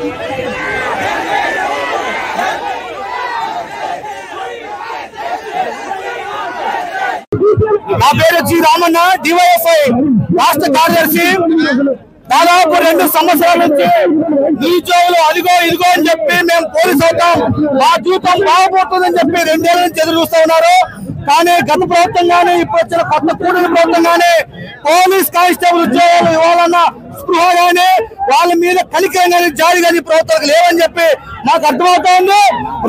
నా పేరు G Ramanna, DYFI రాష్ట్ర కార్యదర్శి. దాదాపు 2 సంవత్సరాల నుంచి నిరుద్యోగులు అదిగో ఇదిగో అని చెప్పి మేము పోలీసు అవుతాం, మా జీవితం బాగుపోతుందని చెప్పి 2 ఏళ్ల నుంచి ఎదురు చూస్తూ ఉన్నారు. కానీ గత ప్రభుత్వం గానీ ఇప్పుడు వచ్చిన కొత్త కూడిన ప్రభుత్వం గానీ పోలీస్ కానిస్టేబుల్ ఉద్యోగాలు ఇవ్వాలన్న స్పృహ గానీ వాళ్ళ మీద కలికం కానీ జారీ కానీ ప్రభుత్వాలకు లేవని చెప్పి నాకు అర్థమవుతోంది.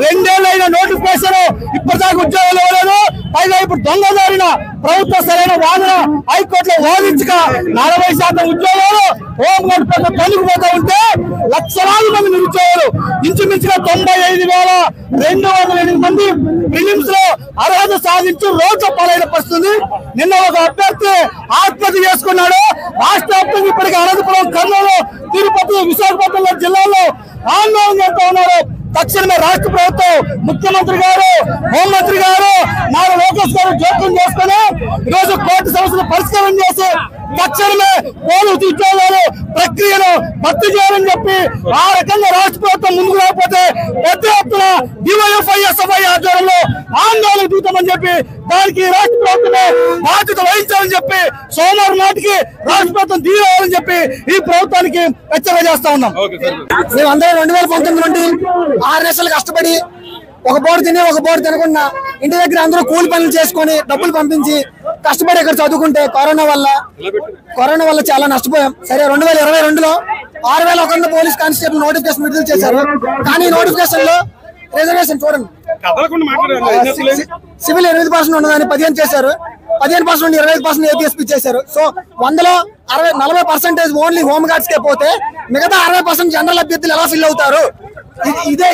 2 ఏళ్ళైన నోటిఫికేషన్ ఇప్పటిదాకా ఉద్యోగాలు ఇవ్వలేదు. పైగా ఇప్పుడు దొంగదారిన ప్రభుత్వ సరైన వాదన హైకోర్టులో వాదించక 40% ఉద్యోగాలు హోంగార్డ్ ప్రభుత్వం తొలగిపోతూ ఉంటే లక్షలాది మంది నిరుద్యోగులు ఇంచుమించుగా 95,208 మంది ప్రిలిమ్స్ లో అర్హత సాధించి రోడ్ల పాలైన పరిస్థితి. నిన్న ఒక అభ్యర్థి ఆత్మహత్య చేసుకున్నాడు. రాష్ట్ర వ్యాప్తంగా ఇప్పటికీ అనంతపురం, కర్నూలు, తిరుపతి, విశాఖపట్నం జిల్లాలో ఆందోళన చేస్తూ ఉన్నారు. తక్షణమే రాష్ట్ర ప్రభుత్వం, ముఖ్యమంత్రి గారు, హోంమంత్రి గారు, నారా లోకేష్ గారు జోక్యం చేసుకుని ఈరోజు కోర్టు సమస్యలు పరిష్కారం చేసి తక్షణమే పోలీసు ఉద్యోగాలు ప్రక్రియను భర్తీ చేయాలని చెప్పి ఆ రకంగా రాష్ట్ర ప్రభుత్వం ముందుకు రాకపోతే పెద్ద ఎత్తున డివైఎఫ్ఐ ఎస్ఎఫ్ఐ ఆధ్వర్యంలో ఆందోళన దిగుతామని చెప్పి దానికి రాష్ట్ర ప్రభుత్వమే బాధ్యత వహించాలని చెప్పి సోమవారం నాటికి రాష్ట్ర ప్రభుత్వం దిగాలని చెప్పి ఈ ప్రభుత్వానికి హెచ్చరిక చేస్తా ఉన్నాం. మేమందరం 2019 నుండి 6 నెలలు కష్టపడి ఒక బోర్డు తిని ఒక బోర్డు తినకుండా ఇంటి దగ్గర అందరూ కూలి పనులు చేసుకుని డబ్బులు పంపించి కష్టపడి ఇక్కడ చదువుకుంటే కరోనా వల్ల చాలా నష్టపోయాం. సరే 2022లో 6,100 పోలీస్ కానిస్టేబుల్ నోటిఫికేషన్ విడుదల చేశారు. కానీ నోటిఫికేషన్ లో రిజర్వేషన్ చూడండి, సివిల్ 8% ఉన్నదాన్ని 15 చేశారు. 15% నుండి 25% ఏపీఎస్పీ చేశారు. సో 100లో 40% ఓన్లీ హోమ్ గార్డ్స్ కే పోతే మిగతా 60% జనరల్ అభ్యర్థులు ఎలా ఫిల్ అవుతారు? ఇదే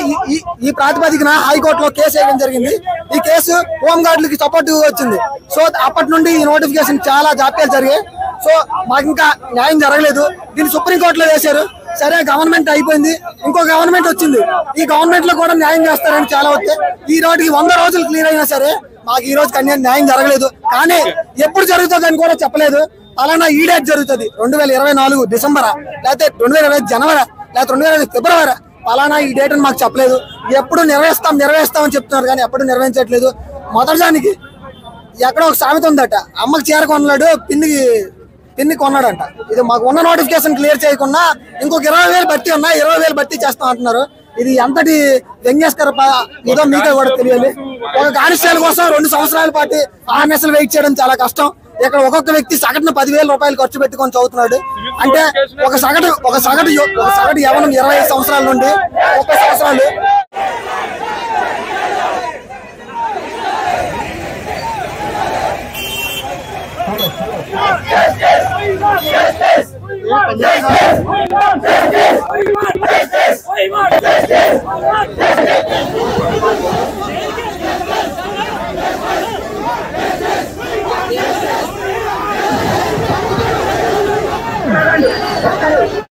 ఈ ప్రాతిపదికన హైకోర్టులో కేసు వేయడం జరిగింది. ఈ కేసు హోమ్ గార్డులకి సపోర్టివ్ వచ్చింది. సో అప్పటి నుండి ఈ నోటిఫికేషన్ చాలా జాప్యాలు జరిగాయి. సో మాకు ఇంకా న్యాయం జరగలేదు. దీన్ని సుప్రీంకోర్టులో వేశారు. సరే గవర్నమెంట్ అయిపోయింది, ఇంకో గవర్నమెంట్ వచ్చింది. ఈ గవర్నమెంట్ లో కూడా న్యాయం చేస్తారని చాలా వస్తే ఈ రోజుకి 100 రోజులు క్లియర్ అయినా సరే మాకు ఈ రోజు న్యాయం జరగలేదు. కానీ ఎప్పుడు జరుగుతుంది అని కూడా చెప్పలేదు. అలానా ఈ డేట్ జరుగుతుంది 2024 డిసెంబరా, లేకపోతే 2025 జనవరి, లేకపోతే 2025 ఫిబ్రవరి, అలానా ఈ డేట్ అని మాకు చెప్పలేదు. ఎప్పుడు నిర్వహిస్తామని చెప్తున్నారు కానీ ఎప్పుడు నిర్వహించట్లేదు. మొదటిదానికి ఎక్కడో ఒక సామెత ఉందట, అమ్మకి చీర కొన్నాడు పిన్ని కొన్నాడంట. ఇది మాకు ఉన్న నోటిఫికేషన్ క్లియర్ చేయకుండా ఇంకొక 20,000 భర్తీ ఉన్నా 20,000 భర్తీ చేస్తాం అంటున్నారు. ఇది ఎంతటి వ్యంగ్యస్కర ఏదో మీకే కూడా తెలియాలి. ఒక కానిస్టేబుల్ కోసం 2 సంవత్సరాల పాటు 6 నెలలు వెయిట్ చేయడం చాలా కష్టం. ఇక్కడ ఒక్కొక్క వ్యక్తి సగటున 10,000 రూపాయలు ఖర్చు పెట్టుకొని చదువుతున్నాడు. అంటే ఒక సగటు యవనం 25 సంవత్సరాల నుండి 30 సంవత్సరాలు.